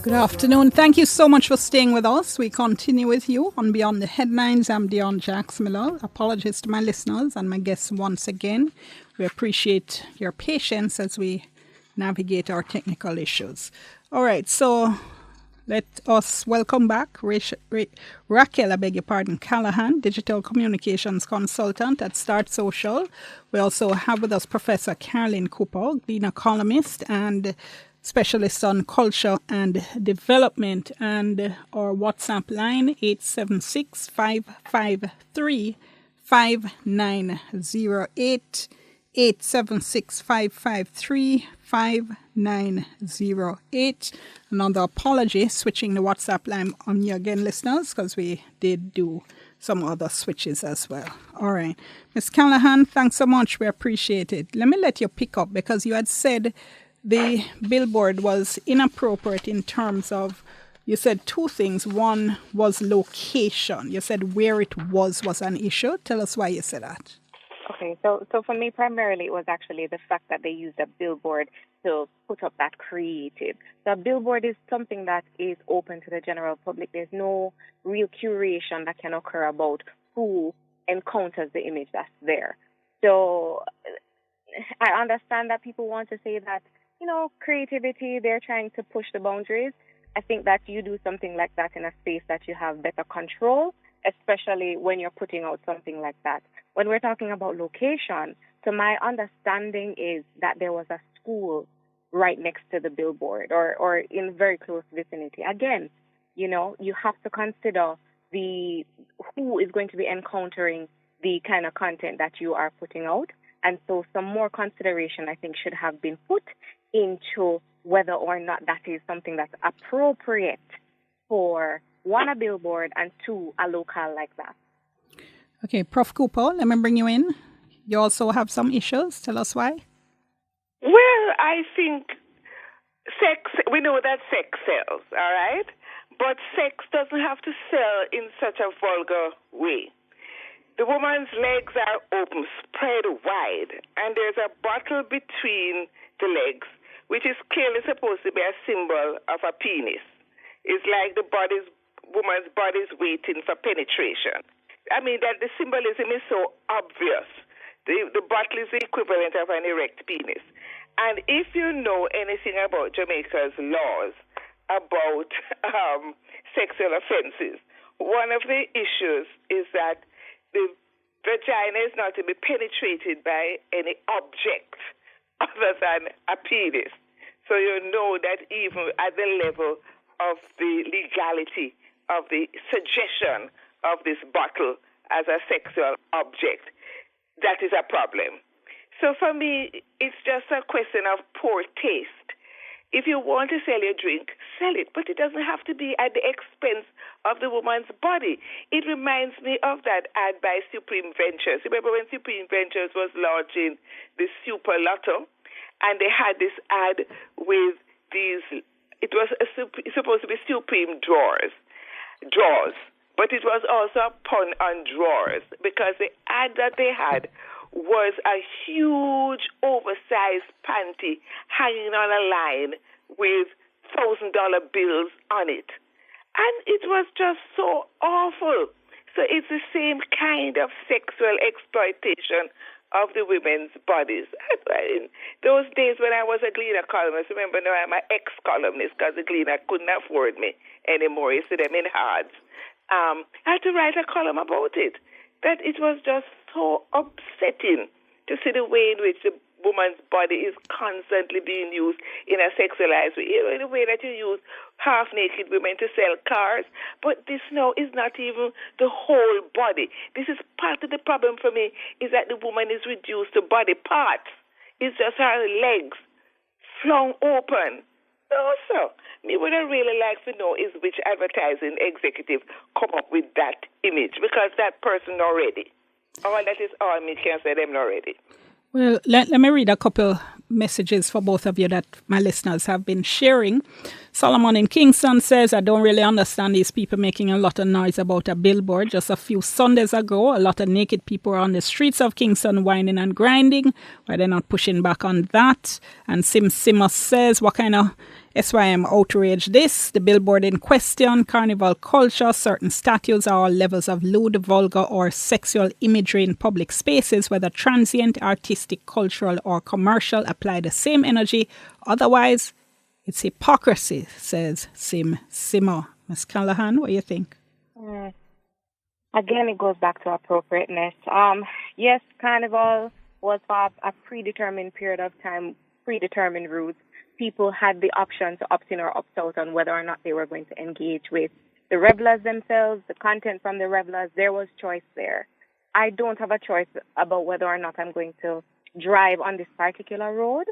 Good afternoon. Thank you so much for staying with us. We continue with you on Beyond the Headlines. I'm Dionne Jackson Miller. Apologies to my listeners and my guests once again. We appreciate your patience as we navigate our technical issues. All right, so let us welcome back Racheal Callaghan, Digital Communications Consultant at Start Social. We also have with us Professor Carolyn Cooper, Gleaner columnist and specialist on culture and development, and our WhatsApp line 876-553-5908, 876-553-5908. Another apology, switching the WhatsApp line on you again, listeners, because we did do some other switches as well. All right. Ms. Callaghan, thanks so much. We appreciate it. Let me let you pick up, because you had said the billboard was inappropriate in terms of, you said two things. One was location. You said where it was an issue. Tell us why you said that. Okay, so for me, primarily, it was actually the fact that they used a billboard to put up that creative. So a billboard is something that is open to the general public. There's no real curation that can occur about who encounters the image that's there. So I understand that people want to say that, creativity, they're trying to push the boundaries. I think that you do something like that in a space that you have better control, especially when you're putting out something like that. When we're talking about location, so my understanding is that there was a school right next to the billboard or in very close vicinity. Again, you have to consider who is going to be encountering the kind of content that you are putting out. And so some more consideration, I think, should have been put into whether or not that is something that's appropriate for, one, a billboard, and two, a locale like that. Okay, Prof. Cooper, let me bring you in. You also have some issues. Tell us why. Well, I think we know that sex sells, all right? But sex doesn't have to sell in such a vulgar way. The woman's legs are open, spread wide, and there's a bottle between the legs, which is clearly supposed to be a symbol of a penis. It's like woman's body's waiting for penetration. I mean, that the symbolism is so obvious. The bottle is the equivalent of an erect penis. And if you know anything about Jamaica's laws about sexual offenses, one of the issues is that the vagina is not to be penetrated by any object other than a penis. So you know that even at the level of the legality of the suggestion of this bottle as a sexual object, that is a problem. So for me, it's just a question of poor taste. If you want to sell your drink, sell it, but it doesn't have to be at the expense of the woman's body. It reminds me of that ad by Supreme Ventures. Remember when Supreme Ventures was launching the Super Lotto, and they had this ad with these, it was supposed to be Supreme drawers, but it was also a pun on drawers, because the ad that they had was a huge oversized panty hanging on a line with $1,000 bills on it. And it was just so awful. So it's the same kind of sexual exploitation of the women's bodies. In those days when I was a Gleaner columnist, remember now I'm an ex-columnist because the Gleaner couldn't afford me anymore. You see them in Hards. I had to write a column about it. That it was just so upsetting to see the way in which the woman's body is constantly being used in a sexualized way. In the way that you use half-naked women to sell cars. But this now is not even the whole body. This is part of the problem for me, is that the woman is reduced to body parts. It's just her legs flung open. Also, what I really like to know is which advertising executive come up with that image, because that person already. All that is all me can say them already. Well, let me read a couple messages for both of you that my listeners have been sharing. Solomon in Kingston says, I don't really understand these people making a lot of noise about a billboard. Just a few Sundays ago, a lot of naked people were on the streets of Kingston whining and grinding. Why they're not pushing back on that? And Sim Simmers says, what kind of SYM outrage this, the billboard in question, carnival culture, certain statues are all levels of lewd, vulgar or sexual imagery in public spaces, whether transient, artistic, cultural or commercial, apply the same energy. Otherwise, it's hypocrisy, says Sim Simo. Ms. Callaghan, what do you think? Again, it goes back to appropriateness. Yes, carnival was for a predetermined period of time, predetermined routes. People had the option to opt in or opt out on whether or not they were going to engage with the revelers themselves, the content from the revelers. There was choice there. I don't have a choice about whether or not I'm going to drive on this particular road,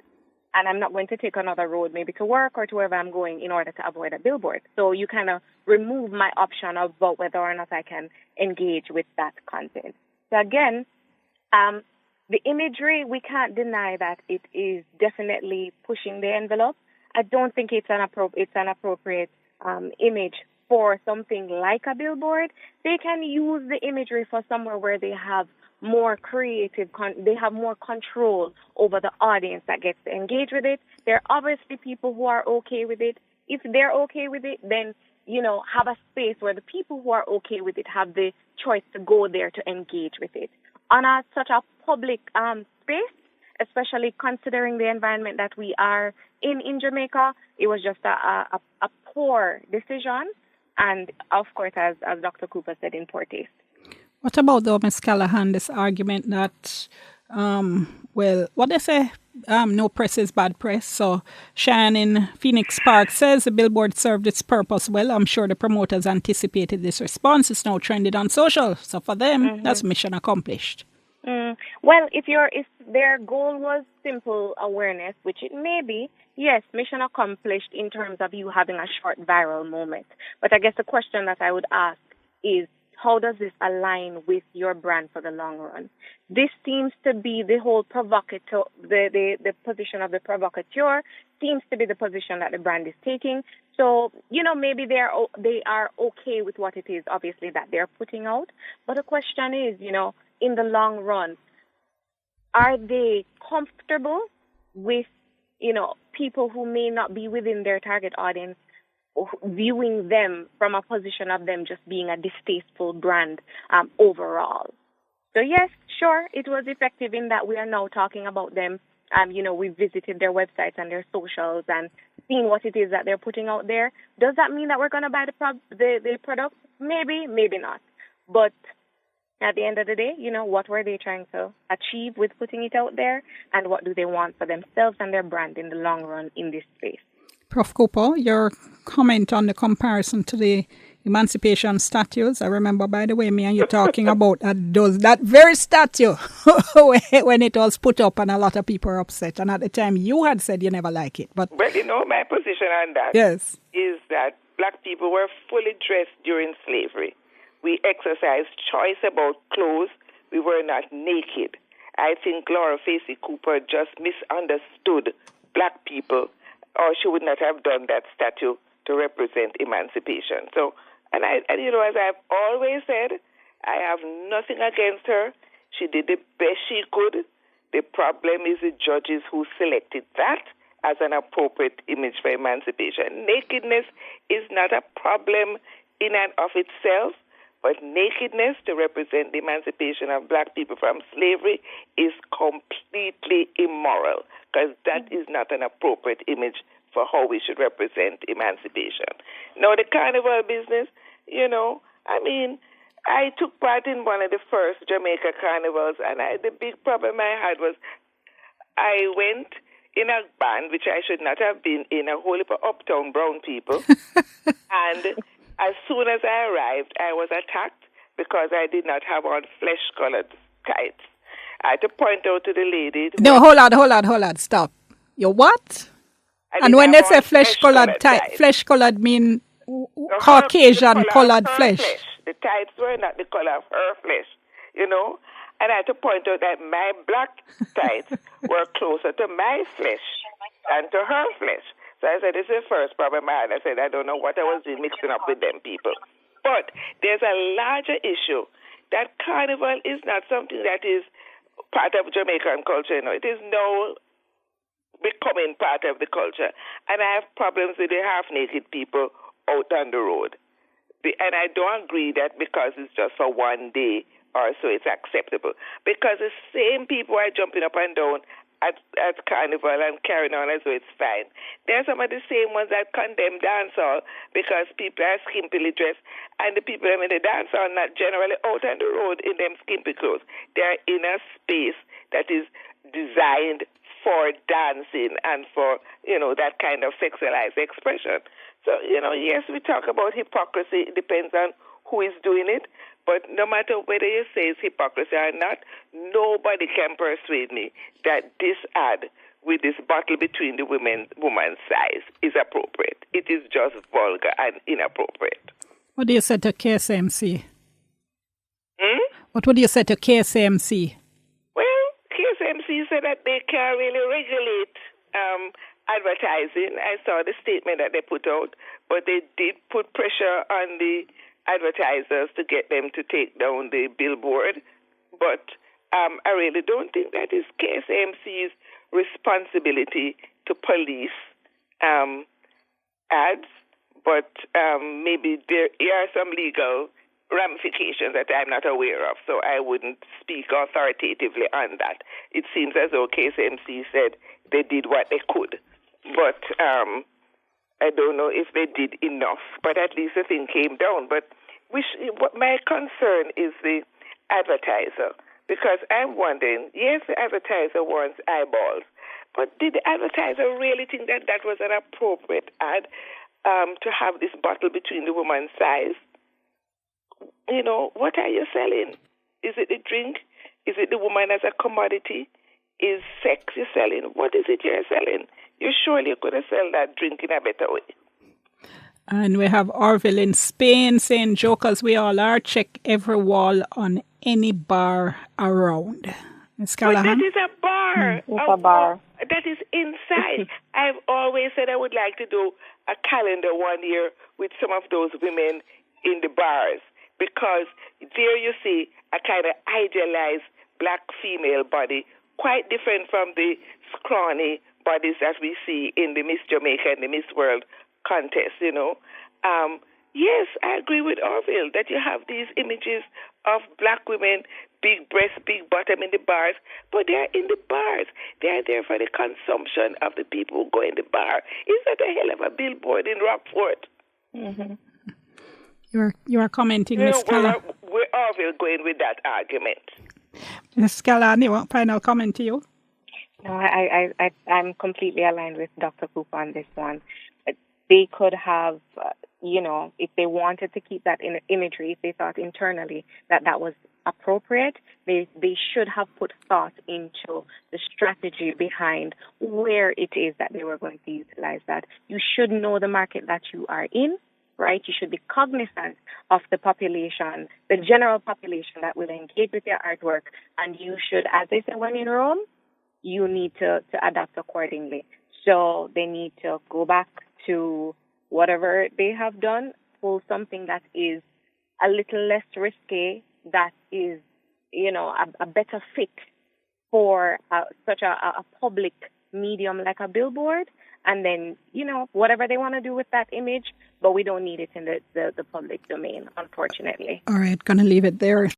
and I'm not going to take another road, maybe to work or to wherever I'm going, in order to avoid a billboard. So you kind of remove my option about whether or not I can engage with that content. So again, the imagery, we can't deny that it is definitely pushing the envelope. I don't think it's an appropriate image for something like a billboard. They can use the imagery for somewhere where they have more creative, they have more control over the audience that gets to engage with it. There are obviously people who are okay with it. If they're okay with it, then, have a space where the people who are okay with it have the choice to go there to engage with it. On such a public space, especially considering the environment that we are in Jamaica, it was just a poor decision. And, of course, as Dr. Cooper said, in poor taste. What about, though, Ms. Callaghan, this argument that, what they say, no press is bad press. So Shan in Phoenix Park says the billboard served its purpose well. I'm sure the promoters anticipated this response. It's now trended on social. So for them, that's mission accomplished. Well, if their goal was simple awareness, which it may be, yes, mission accomplished in terms of you having a short viral moment. But I guess the question that I would ask is, how does this align with your brand for the long run? This seems to be the whole provocateur, the position of the provocateur seems to be the position that the brand is taking. So, maybe they are okay with what it is, obviously, that they're putting out. But the question is, in the long run, are they comfortable with, people who may not be within their target audience, viewing them from a position of them just being a distasteful brand overall? So yes, sure, it was effective in that we are now talking about them. We visited their websites and their socials and seen what it is that they're putting out there. Does that mean that we're going to buy the product? Maybe, maybe not. But at the end of the day, what were they trying to achieve with putting it out there, and what do they want for themselves and their brand in the long run in this space? Prof. Cooper, your comment on the comparison to the emancipation statues. I remember, by the way, me and you talking about that very statue when it was put up, and a lot of people were upset. And at the time, you had said you never like it. But well, my position on that is that black people were fully dressed during slavery. We exercised choice about clothes. We were not naked. I think Laura Facey Cooper just misunderstood black people, or she would not have done that statue to represent emancipation. So, as I've always said, I have nothing against her. She did the best she could. The problem is the judges who selected that as an appropriate image for emancipation. Nakedness is not a problem in and of itself, but nakedness to represent the emancipation of black people from slavery is completely immoral, because that is not an appropriate image for how we should represent emancipation. Now, the carnival business, I took part in one of the first Jamaica carnivals, and the big problem I had was I went in a band, which I should not have been in, a whole heap of uptown brown people, and as soon as I arrived, I was attacked because I did not have on flesh-colored tights. I had to point out to the lady. No, hold on, stop. You what? And when they say flesh-colored tights, flesh-colored mean Caucasian-colored flesh. The tights were not the color of her flesh, And I had to point out that my black tights were closer to my flesh than to her flesh. So I said, this is the first problem I had. I said, I don't know what I was doing mixing up with them people. But there's a larger issue that carnival is not something that is part of Jamaican culture. It is now becoming part of the culture. And I have problems with the half-naked people out on the road. And I don't agree that because it's just for one day or so it's acceptable. Because the same people are jumping up and down at Carnival and carrying on as though it's fine. There are some of the same ones that condemn dancehall because people are skimpily dressed, and the people in the dancehall are not generally out on the road in them skimpy clothes. They are in a space that is designed for dancing and for, that kind of sexualized expression. So, yes, we talk about hypocrisy. It depends on who is doing it. But no matter whether you say it's hypocrisy or not, nobody can persuade me that this ad with this bottle between the woman's size is appropriate. It is just vulgar and inappropriate. What do you say to KSMC? What would you say to KSMC? Well, KSMC said that they can't really regulate advertising. I saw the statement that they put out, but they did put pressure on the advertisers to get them to take down the billboard. But I really don't think that is KSMC's responsibility to police ads, but maybe there are some legal ramifications that I'm not aware of, so I wouldn't speak authoritatively on that. It seems as though KSMC said they did what they could, but I don't know if they did enough, but at least the thing came down. But my concern is the advertiser, because I'm wondering, yes, the advertiser wants eyeballs, but did the advertiser really think that that was an appropriate ad to have this bottle between the woman's thighs? What are you selling? Is it the drink? Is it the woman as a commodity? Is sex you're selling? What is it you're selling? You surely could have sold that drink in a better way. And we have Orville in Spain saying, jokers we all are, check every wall on any bar around. Ms. Callaghan? But that is a bar. It's a bar. That is inside. I've always said I would like to do a calendar one year with some of those women in the bars, because there you see a kind of idealized black female body, quite different from the scrawny bodies that we see in the Miss Jamaica and the Miss World contest, Yes, I agree with Orville that you have these images of black women, big breast, big bottom in the bars, but they're in the bars. They're there for the consumption of the people who go in the bar. Is that a hell of a billboard in Rockford? Mm-hmm. You are commenting, Ms. Callaghan. We're Orville going with that argument. Ms. Callaghan, you want final comment to you? No, I'm completely aligned with Dr. Cooper on this one. They could have, if they wanted to keep that imagery, if they thought internally that was appropriate, they should have put thought into the strategy behind where it is that they were going to utilize that. You should know the market that you are in, right? You should be cognizant of the population, the general population that will engage with your artwork, and you should, as they say, when in Rome, you need to adapt accordingly. So they need to go back to whatever they have done, pull something that is a little less risky, that is, a better fit for such a public medium like a billboard, and then, whatever they want to do with that image, but we don't need it in the public domain, unfortunately. All right, going to leave it there.